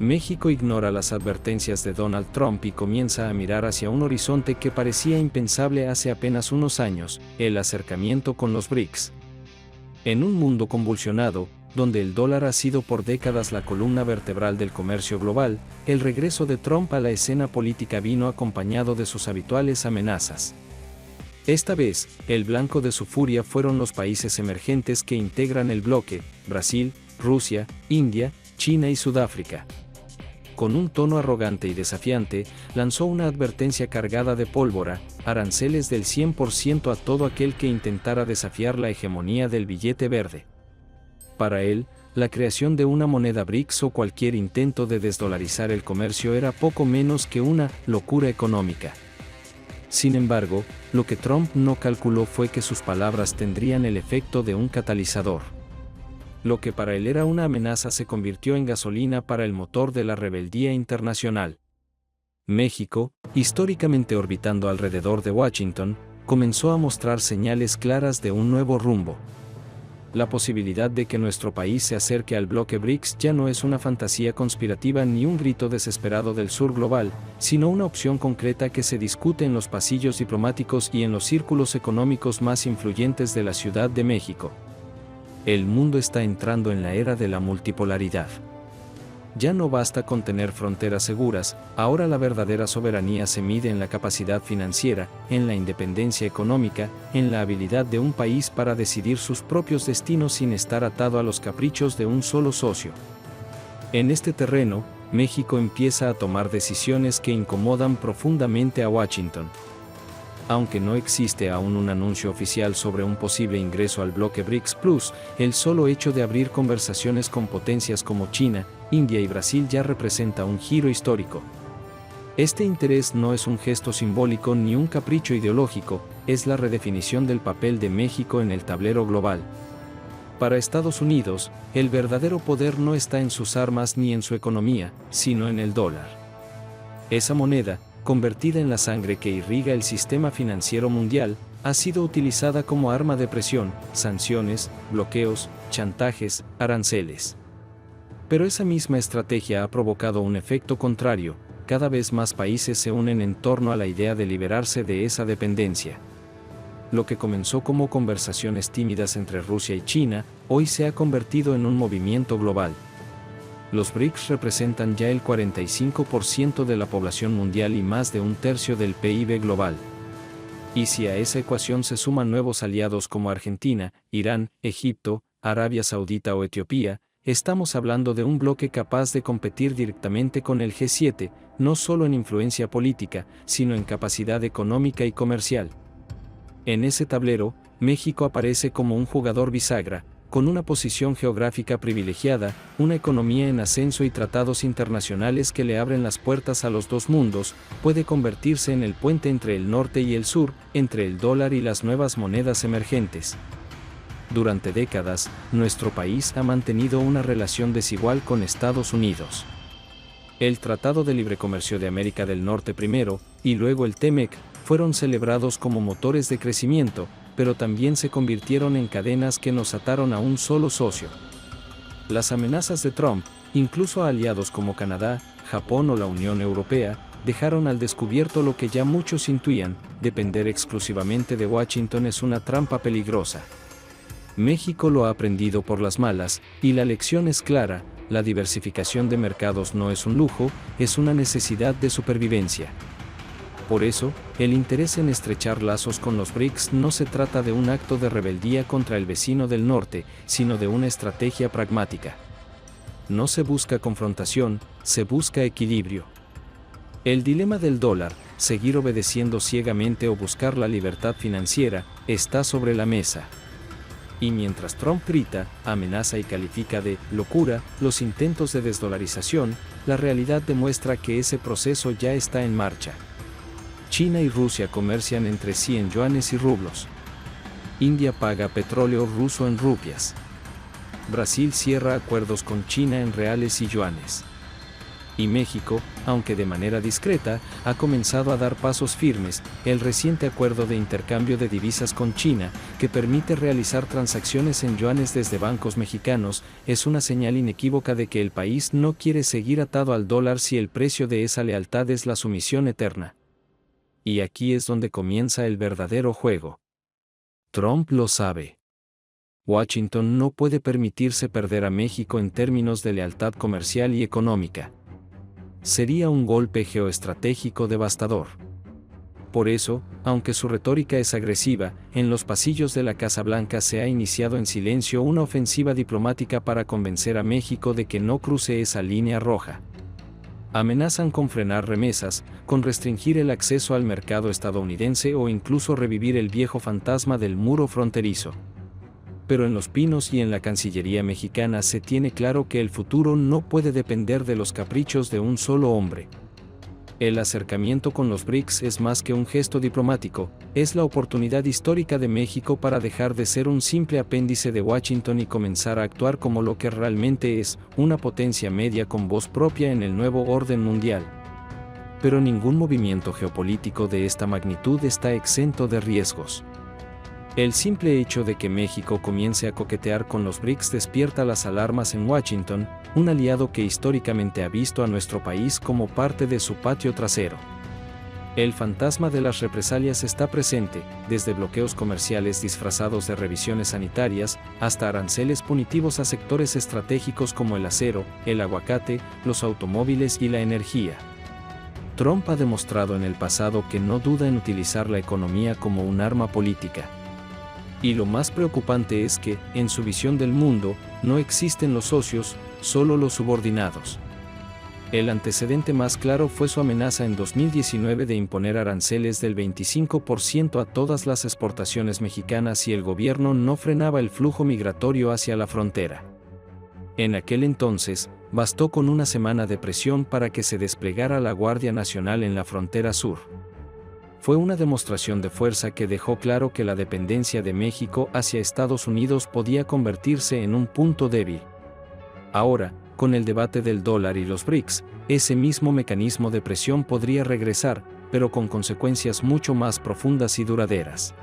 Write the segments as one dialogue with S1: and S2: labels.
S1: México ignora las advertencias de Donald Trump y comienza a mirar hacia un horizonte que parecía impensable hace apenas unos años, el acercamiento con los BRICS. En un mundo convulsionado, donde el dólar ha sido por décadas la columna vertebral del comercio global, el regreso de Trump a la escena política vino acompañado de sus habituales amenazas. Esta vez, el blanco de su furia fueron los países emergentes que integran el bloque: Brasil, Rusia, India, China y Sudáfrica. Con un tono arrogante y desafiante, lanzó una advertencia cargada de pólvora: aranceles del 100% a todo aquel que intentara desafiar la hegemonía del billete verde. Para él, la creación de una moneda BRICS o cualquier intento de desdolarizar el comercio era poco menos que una locura económica. Sin embargo, lo que Trump no calculó fue que sus palabras tendrían el efecto de un catalizador. Lo que para él era una amenaza se convirtió en gasolina para el motor de la rebeldía internacional. México, históricamente orbitando alrededor de Washington, comenzó a mostrar señales claras de un nuevo rumbo. La posibilidad de que nuestro país se acerque al bloque BRICS ya no es una fantasía conspirativa ni un grito desesperado del sur global, sino una opción concreta que se discute en los pasillos diplomáticos y en los círculos económicos más influyentes de la Ciudad de México. El mundo está entrando en la era de la multipolaridad. Ya no basta con tener fronteras seguras, ahora la verdadera soberanía se mide en la capacidad financiera, en la independencia económica, en la habilidad de un país para decidir sus propios destinos sin estar atado a los caprichos de un solo socio. En este terreno, México empieza a tomar decisiones que incomodan profundamente a Washington. Aunque no existe aún un anuncio oficial sobre un posible ingreso al bloque BRICS Plus, el solo hecho de abrir conversaciones con potencias como China, India y Brasil ya representa un giro histórico. Este interés no es un gesto simbólico ni un capricho ideológico, es la redefinición del papel de México en el tablero global. Para Estados Unidos, el verdadero poder no está en sus armas ni en su economía, sino en el dólar. Esa moneda, convertida en la sangre que irriga el sistema financiero mundial, ha sido utilizada como arma de presión, sanciones, bloqueos, chantajes, aranceles. Pero esa misma estrategia ha provocado un efecto contrario: cada vez más países se unen en torno a la idea de liberarse de esa dependencia. Lo que comenzó como conversaciones tímidas entre Rusia y China, hoy se ha convertido en un movimiento global. Los BRICS representan ya el 45% de la población mundial y más de un tercio del PIB global. Y si a esa ecuación se suman nuevos aliados como Argentina, Irán, Egipto, Arabia Saudita o Etiopía, estamos hablando de un bloque capaz de competir directamente con el G7, no solo en influencia política, sino en capacidad económica y comercial. En ese tablero, México aparece como un jugador bisagra, con una posición geográfica privilegiada, una economía en ascenso y tratados internacionales que le abren las puertas a los dos mundos. Puede convertirse en el puente entre el norte y el sur, entre el dólar y las nuevas monedas emergentes. Durante décadas, nuestro país ha mantenido una relación desigual con Estados Unidos. El Tratado de Libre Comercio de América del Norte primero, y luego el TEMEC, fueron celebrados como motores de crecimiento, pero también se convirtieron en cadenas que nos ataron a un solo socio. Las amenazas de Trump, incluso a aliados como Canadá, Japón o la Unión Europea, dejaron al descubierto lo que ya muchos intuían: depender exclusivamente de Washington es una trampa peligrosa. México lo ha aprendido por las malas, y la lección es clara: la diversificación de mercados no es un lujo, es una necesidad de supervivencia. Por eso, el interés en estrechar lazos con los BRICS no se trata de un acto de rebeldía contra el vecino del norte, sino de una estrategia pragmática. No se busca confrontación, se busca equilibrio. El dilema del dólar, seguir obedeciendo ciegamente o buscar la libertad financiera, está sobre la mesa. Y mientras Trump grita, amenaza y califica de locura los intentos de desdolarización, la realidad demuestra que ese proceso ya está en marcha. China y Rusia comercian entre sí en yuanes y rublos. India paga petróleo ruso en rupias. Brasil cierra acuerdos con China en reales y yuanes. Y México, aunque de manera discreta, ha comenzado a dar pasos firmes. El reciente acuerdo de intercambio de divisas con China, que permite realizar transacciones en yuanes desde bancos mexicanos, es una señal inequívoca de que el país no quiere seguir atado al dólar si el precio de esa lealtad es la sumisión eterna. Y aquí es donde comienza el verdadero juego. Trump lo sabe. Washington no puede permitirse perder a México en términos de lealtad comercial y económica. Sería un golpe geoestratégico devastador. Por eso, aunque su retórica es agresiva, en los pasillos de la Casa Blanca se ha iniciado en silencio una ofensiva diplomática para convencer a México de que no cruce esa línea roja. Amenazan con frenar remesas, con restringir el acceso al mercado estadounidense o incluso revivir el viejo fantasma del muro fronterizo. Pero en Los Pinos y en la Cancillería mexicana se tiene claro que el futuro no puede depender de los caprichos de un solo hombre. El acercamiento con los BRICS es más que un gesto diplomático, es la oportunidad histórica de México para dejar de ser un simple apéndice de Washington y comenzar a actuar como lo que realmente es, una potencia media con voz propia en el nuevo orden mundial. Pero ningún movimiento geopolítico de esta magnitud está exento de riesgos. El simple hecho de que México comience a coquetear con los BRICS despierta las alarmas en Washington, un aliado que históricamente ha visto a nuestro país como parte de su patio trasero. El fantasma de las represalias está presente, desde bloqueos comerciales disfrazados de revisiones sanitarias, hasta aranceles punitivos a sectores estratégicos como el acero, el aguacate, los automóviles y la energía. Trump ha demostrado en el pasado que no duda en utilizar la economía como un arma política. Y lo más preocupante es que, en su visión del mundo, no existen los socios, solo los subordinados. El antecedente más claro fue su amenaza en 2019 de imponer aranceles del 25% a todas las exportaciones mexicanas si el gobierno no frenaba el flujo migratorio hacia la frontera. En aquel entonces, bastó con una semana de presión para que se desplegara la Guardia Nacional en la frontera sur. Fue una demostración de fuerza que dejó claro que la dependencia de México hacia Estados Unidos podía convertirse en un punto débil. Ahora, con el debate del dólar y los BRICS, ese mismo mecanismo de presión podría regresar, pero con consecuencias mucho más profundas y duraderas.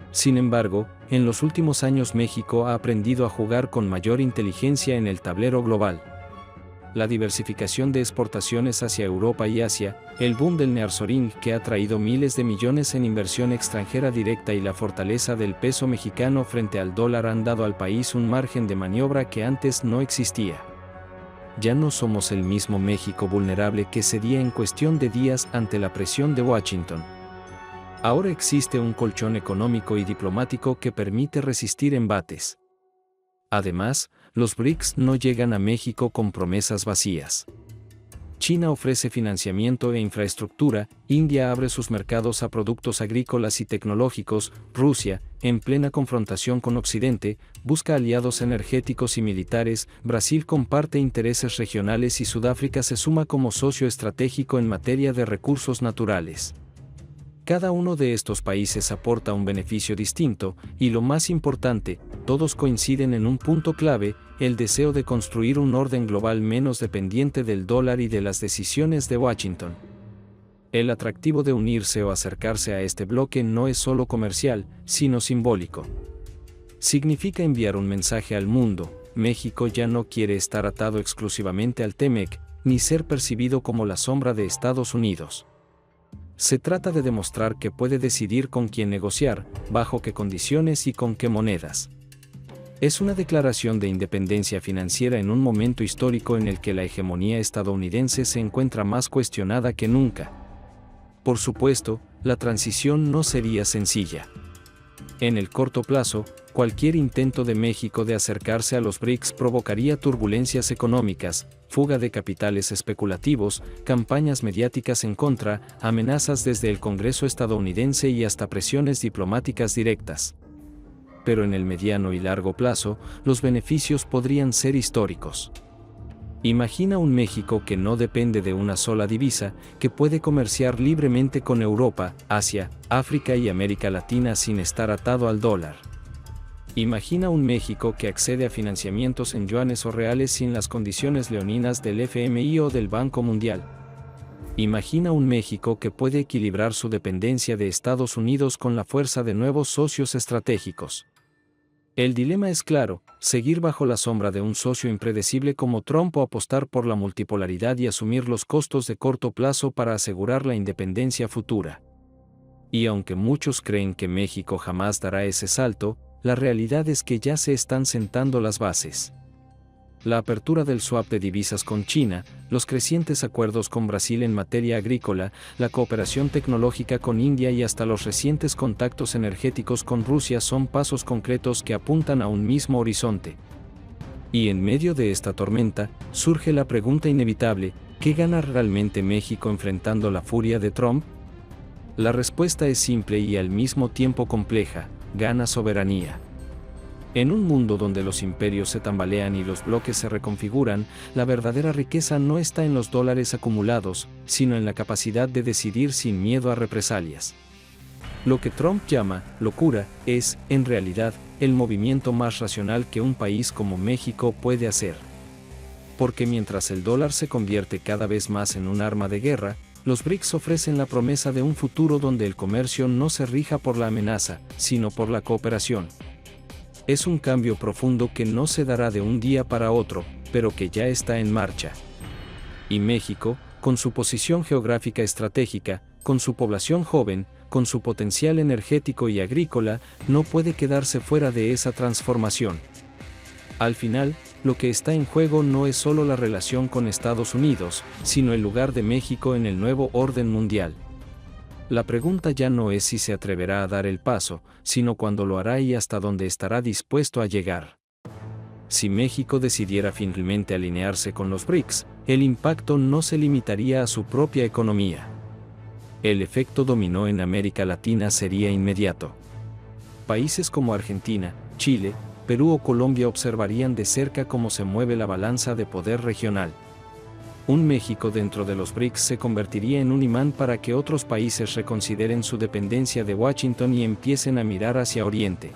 S1: Sin embargo, en los últimos años México ha aprendido a jugar con mayor inteligencia en el tablero global. La diversificación de exportaciones hacia Europa y Asia, el boom del nearshoring que ha traído miles de millones en inversión extranjera directa y la fortaleza del peso mexicano frente al dólar han dado al país un margen de maniobra que antes no existía. Ya no somos el mismo México vulnerable que cedía en cuestión de días ante la presión de Washington. Ahora existe un colchón económico y diplomático que permite resistir embates. Además, los BRICS no llegan a México con promesas vacías. China ofrece financiamiento e infraestructura, India abre sus mercados a productos agrícolas y tecnológicos, Rusia, en plena confrontación con Occidente, busca aliados energéticos y militares, Brasil comparte intereses regionales y Sudáfrica se suma como socio estratégico en materia de recursos naturales. Cada uno de estos países aporta un beneficio distinto, y lo más importante, todos coinciden en un punto clave, el deseo de construir un orden global menos dependiente del dólar y de las decisiones de Washington. El atractivo de unirse o acercarse a este bloque no es solo comercial, sino simbólico. Significa enviar un mensaje al mundo: México ya no quiere estar atado exclusivamente al TEMEC, ni ser percibido como la sombra de Estados Unidos. Se trata de demostrar que puede decidir con quién negociar, bajo qué condiciones y con qué monedas. Es una declaración de independencia financiera en un momento histórico en el que la hegemonía estadounidense se encuentra más cuestionada que nunca. Por supuesto, la transición no sería sencilla. En el corto plazo, cualquier intento de México de acercarse a los BRICS provocaría turbulencias económicas, fuga de capitales especulativos, campañas mediáticas en contra, amenazas desde el Congreso estadounidense y hasta presiones diplomáticas directas. Pero en el mediano y largo plazo, los beneficios podrían ser históricos. Imagina un México que no depende de una sola divisa, que puede comerciar libremente con Europa, Asia, África y América Latina sin estar atado al dólar. Imagina un México que accede a financiamientos en yuanes o reales sin las condiciones leoninas del FMI o del Banco Mundial. Imagina un México que puede equilibrar su dependencia de Estados Unidos con la fuerza de nuevos socios estratégicos. El dilema es claro: seguir bajo la sombra de un socio impredecible como Trump o apostar por la multipolaridad y asumir los costos de corto plazo para asegurar la independencia futura. Y aunque muchos creen que México jamás dará ese salto, la realidad es que ya se están sentando las bases. La apertura del swap de divisas con China, los crecientes acuerdos con Brasil en materia agrícola, la cooperación tecnológica con India y hasta los recientes contactos energéticos con Rusia son pasos concretos que apuntan a un mismo horizonte. Y en medio de esta tormenta, surge la pregunta inevitable: ¿qué gana realmente México enfrentando la furia de Trump? La respuesta es simple y al mismo tiempo compleja: gana soberanía. En un mundo donde los imperios se tambalean y los bloques se reconfiguran, la verdadera riqueza no está en los dólares acumulados, sino en la capacidad de decidir sin miedo a represalias. Lo que Trump llama locura es, en realidad, el movimiento más racional que un país como México puede hacer. Porque mientras el dólar se convierte cada vez más en un arma de guerra, los BRICS ofrecen la promesa de un futuro donde el comercio no se rija por la amenaza, sino por la cooperación. Es un cambio profundo que no se dará de un día para otro, pero que ya está en marcha. Y México, con su posición geográfica estratégica, con su población joven, con su potencial energético y agrícola, no puede quedarse fuera de esa transformación. Al final, lo que está en juego no es solo la relación con Estados Unidos, sino el lugar de México en el nuevo orden mundial. La pregunta ya no es si se atreverá a dar el paso, sino cuándo lo hará y hasta dónde estará dispuesto a llegar. Si México decidiera finalmente alinearse con los BRICS, el impacto no se limitaría a su propia economía. El efecto dominó en América Latina sería inmediato. Países como Argentina, Chile, Perú o Colombia observarían de cerca cómo se mueve la balanza de poder regional. Un México dentro de los BRICS se convertiría en un imán para que otros países reconsideren su dependencia de Washington y empiecen a mirar hacia Oriente.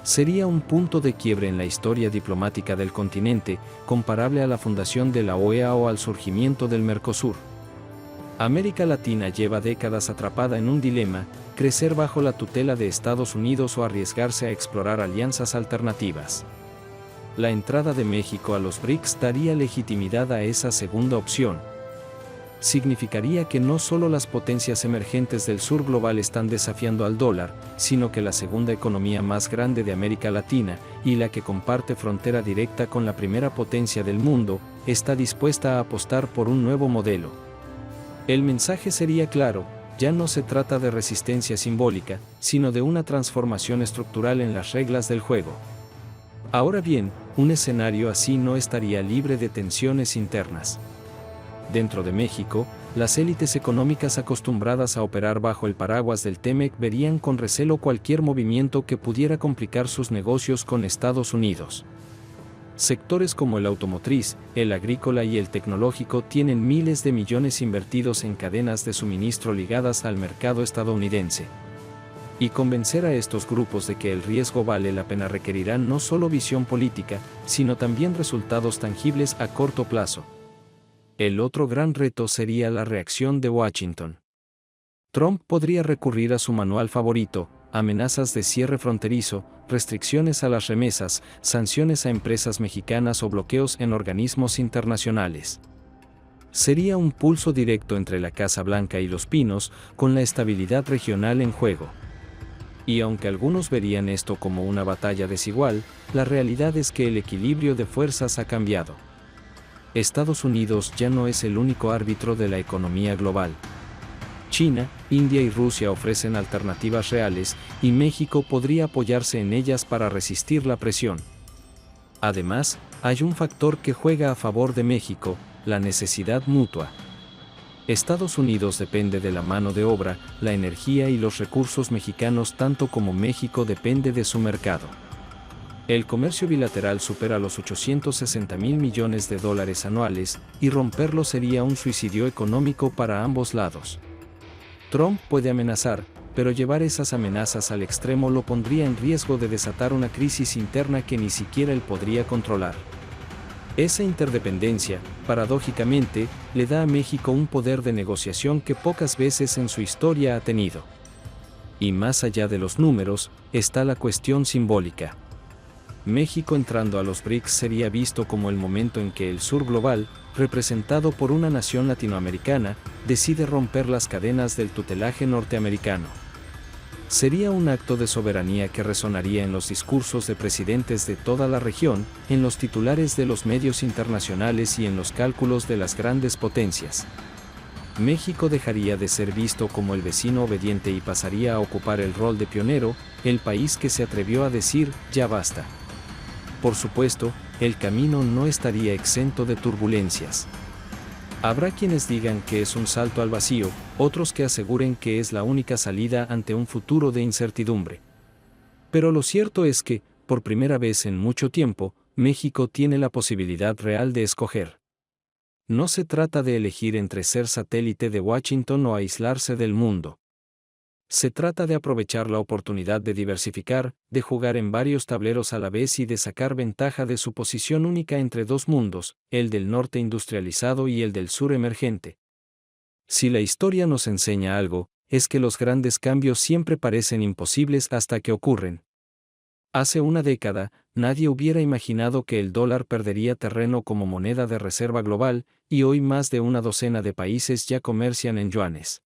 S1: Sería un punto de quiebre en la historia diplomática del continente, comparable a la fundación de la OEA o al surgimiento del Mercosur. América Latina lleva décadas atrapada en un dilema: crecer bajo la tutela de Estados Unidos o arriesgarse a explorar alianzas alternativas. La entrada de México a los BRICS daría legitimidad a esa segunda opción. Significaría que no solo las potencias emergentes del sur global están desafiando al dólar, sino que la segunda economía más grande de América Latina, y la que comparte frontera directa con la primera potencia del mundo, está dispuesta a apostar por un nuevo modelo. El mensaje sería claro: ya no se trata de resistencia simbólica, sino de una transformación estructural en las reglas del juego. Ahora bien, un escenario así no estaría libre de tensiones internas. Dentro de México, las élites económicas acostumbradas a operar bajo el paraguas del TEMEC verían con recelo cualquier movimiento que pudiera complicar sus negocios con Estados Unidos. Sectores como el automotriz, el agrícola y el tecnológico tienen miles de millones invertidos en cadenas de suministro ligadas al mercado estadounidense. Y convencer a estos grupos de que el riesgo vale la pena requerirá no solo visión política, sino también resultados tangibles a corto plazo. El otro gran reto sería la reacción de Washington. Trump podría recurrir a su manual favorito: amenazas de cierre fronterizo, restricciones a las remesas, sanciones a empresas mexicanas o bloqueos en organismos internacionales. Sería un pulso directo entre la Casa Blanca y Los Pinos, con la estabilidad regional en juego. Y aunque algunos verían esto como una batalla desigual, la realidad es que el equilibrio de fuerzas ha cambiado. Estados Unidos ya no es el único árbitro de la economía global. China, India y Rusia ofrecen alternativas reales, y México podría apoyarse en ellas para resistir la presión. Además, hay un factor que juega a favor de México: la necesidad mutua. Estados Unidos depende de la mano de obra, la energía y los recursos mexicanos tanto como México depende de su mercado. El comercio bilateral supera los 860,000 millones de dólares anuales, y romperlo sería un suicidio económico para ambos lados. Trump puede amenazar, pero llevar esas amenazas al extremo lo pondría en riesgo de desatar una crisis interna que ni siquiera él podría controlar. Esa interdependencia, paradójicamente, le da a México un poder de negociación que pocas veces en su historia ha tenido. Y más allá de los números, está la cuestión simbólica. México entrando a los BRICS sería visto como el momento en que el sur global, representado por una nación latinoamericana, decide romper las cadenas del tutelaje norteamericano. Sería un acto de soberanía que resonaría en los discursos de presidentes de toda la región, en los titulares de los medios internacionales y en los cálculos de las grandes potencias. México dejaría de ser visto como el vecino obediente y pasaría a ocupar el rol de pionero, el país que se atrevió a decir, ya basta. Por supuesto, el camino no estaría exento de turbulencias. Habrá quienes digan que es un salto al vacío, otros que aseguren que es la única salida ante un futuro de incertidumbre. Pero lo cierto es que, por primera vez en mucho tiempo, México tiene la posibilidad real de escoger. No se trata de elegir entre ser satélite de Washington o aislarse del mundo. Se trata de aprovechar la oportunidad de diversificar, de jugar en varios tableros a la vez y de sacar ventaja de su posición única entre dos mundos, el del norte industrializado y el del sur emergente. Si la historia nos enseña algo, es que los grandes cambios siempre parecen imposibles hasta que ocurren. Hace una década, nadie hubiera imaginado que el dólar perdería terreno como moneda de reserva global, y hoy más de una docena de países ya comercian en yuanes.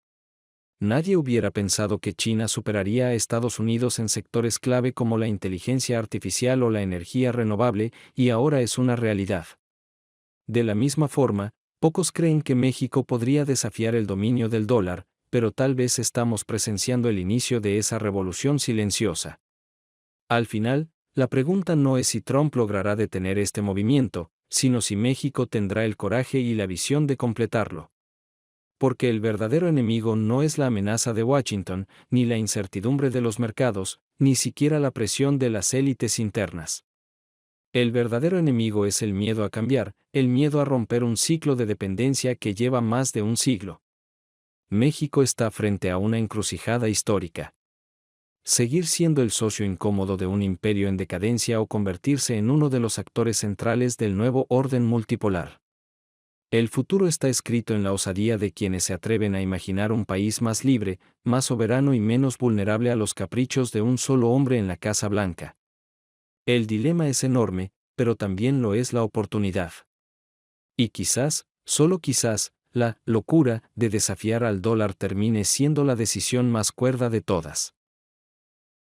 S1: Nadie hubiera pensado que China superaría a Estados Unidos en sectores clave como la inteligencia artificial o la energía renovable, y ahora es una realidad. De la misma forma, pocos creen que México podría desafiar el dominio del dólar, pero tal vez estamos presenciando el inicio de esa revolución silenciosa. Al final, la pregunta no es si Trump logrará detener este movimiento, sino si México tendrá el coraje y la visión de completarlo. Porque el verdadero enemigo no es la amenaza de Washington, ni la incertidumbre de los mercados, ni siquiera la presión de las élites internas. El verdadero enemigo es el miedo a cambiar, el miedo a romper un ciclo de dependencia que lleva más de un siglo. México está frente a una encrucijada histórica. Seguir siendo el socio incómodo de un imperio en decadencia o convertirse en uno de los actores centrales del nuevo orden multipolar. El futuro está escrito en la osadía de quienes se atreven a imaginar un país más libre, más soberano y menos vulnerable a los caprichos de un solo hombre en la Casa Blanca. El dilema es enorme, pero también lo es la oportunidad. Y quizás, solo quizás, la locura de desafiar al dólar termine siendo la decisión más cuerda de todas.